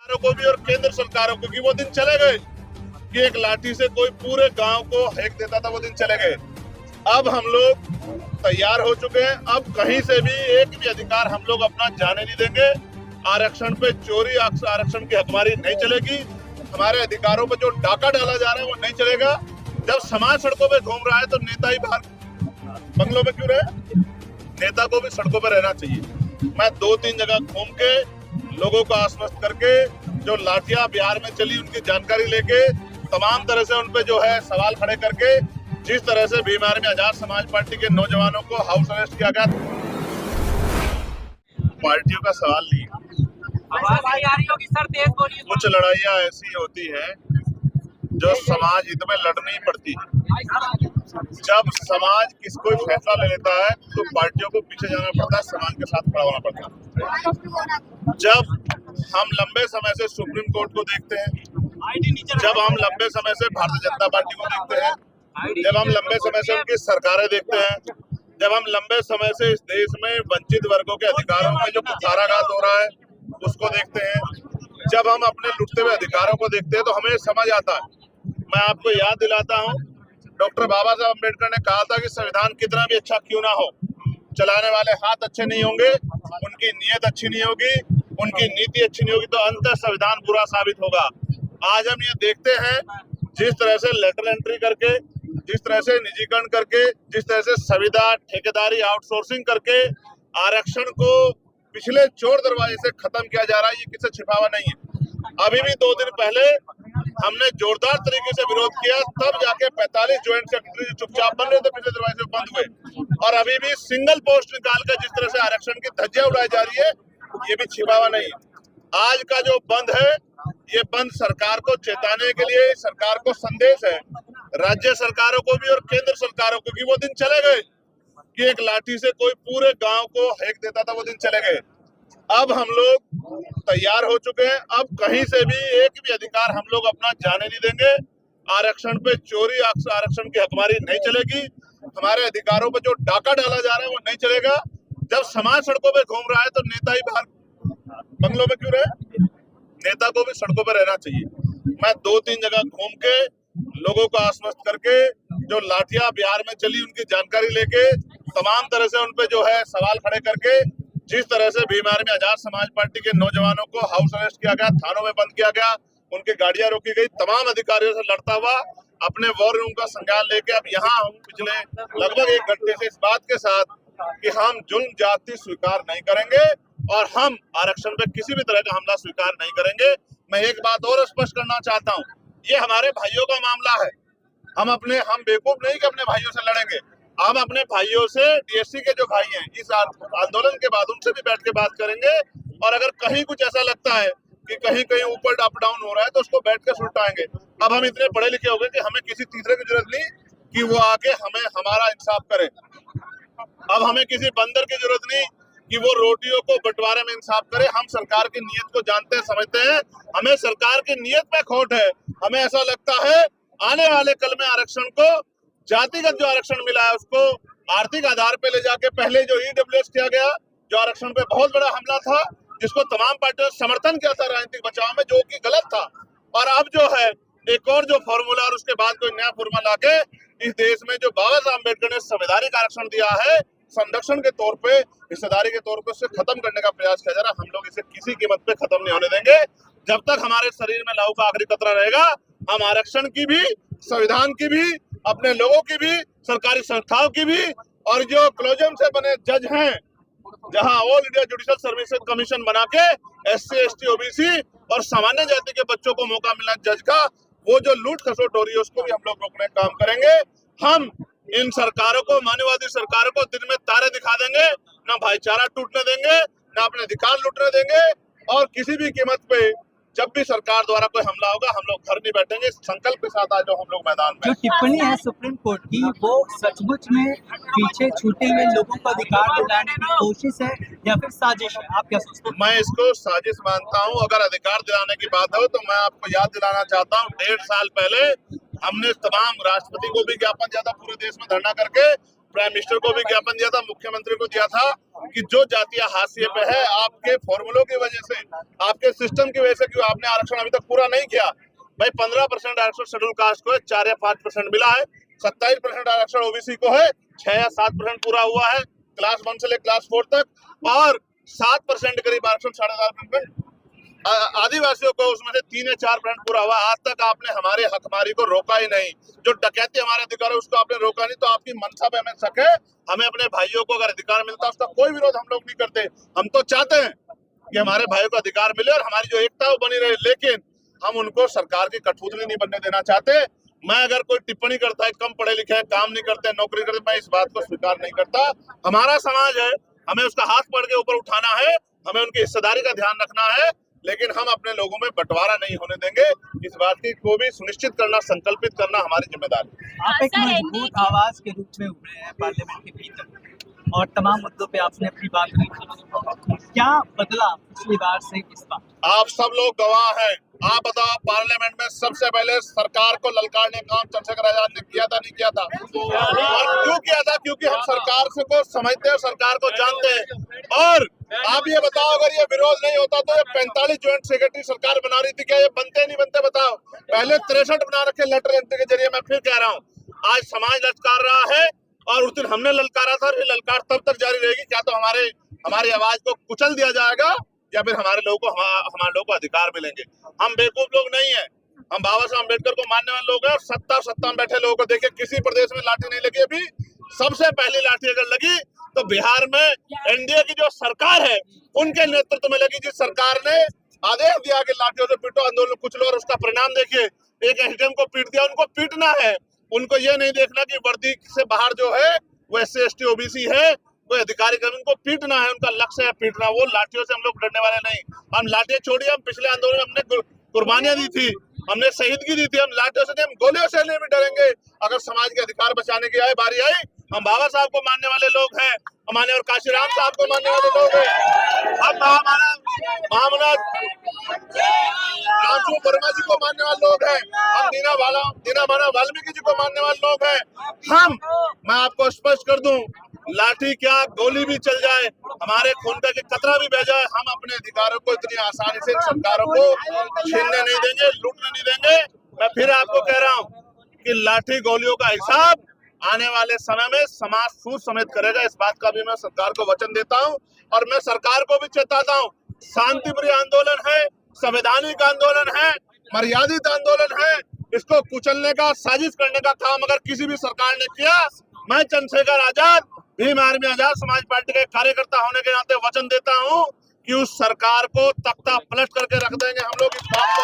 सरकारों को भी और केंद्र सरकारों को कि वो दिन चले गए कि एक लाठी से कोई पूरे गांव को फेंक देता था, वो दिन चले गए। अब हम लोग तैयार हो चुके हैं। अब कहीं से भी एक भी अधिकार हम लोग अपना जाने नहीं देंगे। आरक्षण पे चोरी, आरक्षण की हकमारी नहीं चलेगी। हमारे अधिकारों पे जो डाका डाला जा रहा है वो नहीं चलेगा। जब समाज सड़कों पे घूम रहा है तो नेता ही बाहर बंगलों में क्यों रहे? नेता को भी सड़कों पे रहना चाहिए। मैं 2-3 जगह घूम के लोगों को आश्वस्त करके, जो लाठियां बिहार में चली उनकी जानकारी लेके, तमाम तरह से उन पे जो है सवाल खड़े करके, जिस तरह से बीमार में आजाद समाज पार्टी के नौजवानों को हाउस अरेस्ट किया गया, पार्टियों का सवाल नहीं है। आवाज नहीं आ रही होगी सर, तेज बोलिए। कुछ लड़ाइयाँ ऐसी होती हैं जो समाज हित में लड़नी पड़ती है। जब समाज कोई फैसला ले लेता है तो पार्टियों को पीछे जाना पड़ता है, समाज के साथ खड़ा होना पड़ता है। जब हम लंबे समय से सुप्रीम कोर्ट को देखते हैं, जब हम लंबे समय से भारतीय जनता पार्टी को देखते हैं, जब हम लंबे समय से उनकी सरकारें देखते हैं, जब हम लंबे समय से इस देश में वंचित वर्गों के अधिकारों में जो कुठाराघात हो रहा है उसको देखते हैं, जब हम अपने लुटते हुए अधिकारों को देखते हैं तो हमें समझ आता है। मैं आपको याद दिलाता हूँ, डॉक्टर बाबा साहब अम्बेडकर ने कहा था कि संविधान कितना भी अच्छा क्यों ना हो, चलाने वाले हाथ अच्छे नहीं होंगे, उनकी नीयत अच्छी नहीं होगी, उनकी नीति अच्छी नहीं होगी तो अंततः संविधान बुरा साबित होगा। आज हम ये देखते हैं, जिस तरह से लेटर एंट्री करके, जिस तरह से निजीकरण करके, जिस तरह से संविदा, ठेकेदारी, आउटसोर्सिंग करके आरक्षण को पिछले चोर दरवाजे से खत्म किया जा रहा है, ये किसी छिपावा नहीं है। अभी भी 2 दिन पहले हमने जोरदार तरीके से विरोध किया, तब जाके 45 ज्वाइंट सेक्रेटरी चुपचाप बन रहे थे, पिछले दरवाजे से बंद हुए। और अभी भी सिंगल पोस्ट निकाल कर जिस तरह से आरक्षण की धज्जियां उड़ाई जा रही है, ये भी छिपावा नहीं है। आज का जो बंद है, ये बंद सरकार को चेताने के लिए, सरकार को संदेश है, राज्य सरकारों को भी और केंद्र सरकारों को कि वो दिन चले गए कि एक लाठी से कोई पूरे गांव को फेंक देता था, वो दिन चले गए। अब हम लोग तैयार हो चुके हैं। अब कहीं से भी एक भी अधिकार हम लोग अपना जाने नहीं देंगे। आरक्षण पे चोरी, आरक्षण की हकमारी नहीं चलेगी। हमारे अधिकारों पे जो डाका डाला जा रहा है वो नहीं चलेगा। जब समाज सड़कों पे घूम रहा है तो नेता ही बाहर बंगलों में क्यों रहे? नेता को भी सड़कों पे रहना चाहिए। मैं 2-3 जगह घूम के लोगों को आश्वस्त करके, जो लाठियां बिहार में चली उनकी जानकारी लेके, तमाम तरह से उन पे जो है सवाल खड़े करके, जिस तरह से बीमार में आजाद समाज पार्टी के नौजवानों को हाउस अरेस्ट किया गया, थानों में बंद किया गया, उनकी गाड़ियां रोकी गई, तमाम अधिकारियों से लड़ता हुआ अपने वॉर रूम का संज्ञान लेके अब यहाँ हूँ पिछले लगभग 1 घंटे से, इस बात के साथ कि हम जुल्म जाति स्वीकार नहीं करेंगे और हम आरक्षण पे किसी भी तरह का हमला स्वीकार नहीं करेंगे। मैं एक बात और स्पष्ट करना चाहता हूँ, ये हमारे भाइयों का मामला है। हम बेवकूफ नहीं कि अपने भाइयों से लड़ेंगे। हम अपने भाइयों से, डीएससी के जो भाई हैं, इस आंदोलन के बाद उनसे भी बैठ के बात करेंगे। और अगर कहीं कुछ ऐसा लगता है कि कहीं कहीं ऊपर अप डाउन हो रहा है तो उसको बैठ के सुलटाएंगे। अब हम इतने पढ़े लिखे हो गए कि हमें किसी तीसरे की जरूरत नहीं कि वो आके हमें हमारा इंसाफ करे। अब हमें किसी बंदर की जरूरत नहीं कि वो रोटियों को बंटवारे में इंसाफ करे। हम सरकार की नीयत को जानते हैं, समझते हैं। हमें सरकार की नीयत पे खोट है। हमें ऐसा लगता है आने वाले कल में आरक्षण को, जातिगत जो आरक्षण मिला है उसको आर्थिक आधार पे ले जाके, पहले जो ईडब्ल्यूएस किया गया, जो आरक्षण पे बहुत बड़ा हमला था, जिसको तमाम पार्टियों ने समर्थन किया था राजनीतिक बचाव में, जो कि गलत था। और अब जो है एक और जो फॉर्मूला और उसके बाद कोई नया फॉर्मूला लाके इस देश में जो बाबा साहब अम्बेडकर ने संवैधानिक आरक्षण दिया है, संरक्षण के तौर पे, हिस्सेदारी के तौर पे, उसे खत्म करने का प्रयास किया जा रहा है। हम लोग इसे किसी कीमत पे खत्म नहीं होने देंगे। जब तक हमारे शरीर में लहू का आखिरी कतरा रहेगा, हम आरक्षण की भी, संविधान की भी, अपने लोगों की भी, सरकारी संस्थाओं की भी, और जो कॉलेजियम से बने जज हैं, जहां all India judicial services commission बना के SC ST OBC और सामान्य जाति के बच्चों को मौका मिलना जज का, वो जो लूट खसोट हो रही है उसको भी हम लोग रोकने का काम करेंगे। हम इन सरकारों को, मानववादी सरकारों को दिन में तारे दिखा देंगे, ना भाईचारा टूटने देंगे, ना अपने अधिकार लूटने देंगे। और किसी भी कीमत पे जब भी सरकार द्वारा कोई हमला होगा, हम लोग घर नहीं बैठेंगे। संकल्प के साथ आज हम लोग मैदान में। जो टिप्पणी है सुप्रीम कोर्ट की, वो सचमुच में पीछे छूटे हुए लोगों को अधिकार दिलाने की कोशिश है या फिर साजिश है? आप क्या सोचते हैं? मैं इसको साजिश मानता हूं। अगर अधिकार दिलाने की बात हो तो मैं आपको याद दिलाना चाहता हूं, 1.5 साल पहले हमने तमाम राष्ट्रपति को भी ज्ञापन दिया था, पूरे देश में धरना करके प्राइम मिनिस्टर को भी ज्ञापन दिया था, मुख्यमंत्री को दिया था कि जो जातियां हाशिए पे है आपके फॉर्मूलों की वजह से, आपके सिस्टम की वजह से, क्यों आपने आरक्षण अभी तक पूरा नहीं किया। भाई 15% आरक्षण शेड्यूल कास्ट को है, 4 या 5% मिला है, 27% आरक्षण ओबीसी को है, 6 या 7% पूरा हुआ है क्लास 1 से ले क्लास 4 तक, और 7% करीब आरक्षण 4.5% आदिवासियों को, उसमें से 3 या 4% पूरा हुआ। आज तक आपने हमारे हकमारी को रोका ही नहीं, जो डकैती हमारे अधिकार है उसको आपने रोका नहीं। तो आपकी मनसा पे हमें शक है, हमें अपने भाइयों को अगर अधिकार मिलता है उसका कोई विरोध हम लोग नहीं करते। हम तो चाहते हैं कि हमारे भाइयों को अधिकार मिले और हमारी जो एकता वो बनी रहे, लेकिन हम उनको सरकार की कठपुतली नहीं बनने देना चाहते। मैं अगर कोई टिप्पणी करता है कम पढ़े लिखे हैं, काम नहीं करते, नौकरी करते, मैं इस बात को स्वीकार नहीं करता। हमारा समाज है, हमें उसका हाथ पकड़ के ऊपर उठाना है, हमें उनकी हिस्सेदारी का ध्यान रखना है, लेकिन हम अपने लोगों में बंटवारा नहीं होने देंगे। इस बात को भी सुनिश्चित करना, संकल्पित करना हमारी जिम्मेदारी है। आप एक मजबूत आवाज के रूप में उभरे हैं पार्लियामेंट के भीतर और तमाम मुद्दों पे आपने अपनी बात रखी। क्या बदला पिछली बार से इस बार? आप सब लोग गवाह हैं। आप बताओ, पार्लियामेंट में सबसे पहले सरकार को ललकारने का काम चंद्रशेखर आजाद ने किया था, नहीं किया था? और क्यों किया था? क्योंकि हम सरकार से को समझते हैं, सरकार को जानते हैं। और आप ये बताओ, अगर ये विरोध नहीं होता तो ये 45 ज्वाइंट सेक्रेटरी सरकार बना रही थी, क्या ये बनते नहीं बनते? बताओ। पहले 63 बना रखे लेटर एंट्री के जरिए। मैं फिर कह रहा हूँ, आज समाज ललकार रहा है और उस दिन हमने ललकारा था, और ये ललकार तब तक जारी रहेगी। क्या तो हमारी आवाज को कुचल दिया जाएगा या फिर हमारे लोगों को अधिकार मिलेंगे। हम बेवकूफ लोग नहीं है, हम बाबा साहब अम्बेडकर को मानने वाले लोग हैं। और सत्ता में बैठे लोगों को देखिए, किसी प्रदेश में लाठी नहीं लगी अभी। सबसे पहली लाठी अगर लगी तो बिहार में एनडीए की जो सरकार है उनके नेतृत्व में लगी, जिस सरकार ने आदेश दिया कि लाठियों से पीटो, आंदोलन कुचलो, और उसका परिणाम देखिए, एक एसडीएम को पीट दिया। उनको पीटना है, उनको ये नहीं देखना कि वर्दी से बाहर जो है वो SC ST OBC है, कोई अधिकारी कर्मी, उनको पीटना है, उनका लक्ष्य है पीटना। वो लाठियों से हम लोग डरने वाले नहीं। हम लाठियां छोड़िए, हम पिछले आंदोलन में हमने कुर्बानियां दी थी, हमने शहीदगी दी थी। हम लाठियों से नहीं, हम गोलियों से नहीं भी डरेंगे। अगर समाज के अधिकार बचाने की बारी आई, हम बाबा साहब को मानने वाले लोग हैं, हमारे और काशीराम साहब को मानने वाले लोग हैं, हम महामना रामचू वर्मा जी को मानने वाले लोग हैं, हम दीना भाना वाल्मीकि जी को मानने वाले लोग हैं। मैं आपको स्पष्ट कर दूं, लाठी क्या, गोली भी चल जाए, हमारे खून का कतरा भी बह जाए, हम अपने अधिकारों को इतनी आसानी से सरकारों को छीनने नहीं देंगे, लूटने नहीं देंगे। मैं फिर आपको कह रहा हूँ कि लाठी गोलियों का हिसाब आने वाले समय में समाज सूद समेत करेगा। इस बात का भी मैं सरकार को वचन देता हूं, और मैं सरकार को भी चेताता हूं। शांतिप्रिय आंदोलन है, संवैधानिक आंदोलन है, मर्यादित आंदोलन है। इसको कुचलने का, साजिश करने का काम अगर किसी भी सरकार ने किया, मैं चंद्रशेखर आजाद, भीम आर्मी आजाद समाज पार्टी के कार्यकर्ता होने के नाते वचन देता हूं कि उस सरकार को तख्ता पलट करके रख देंगे हम लोग। इस बात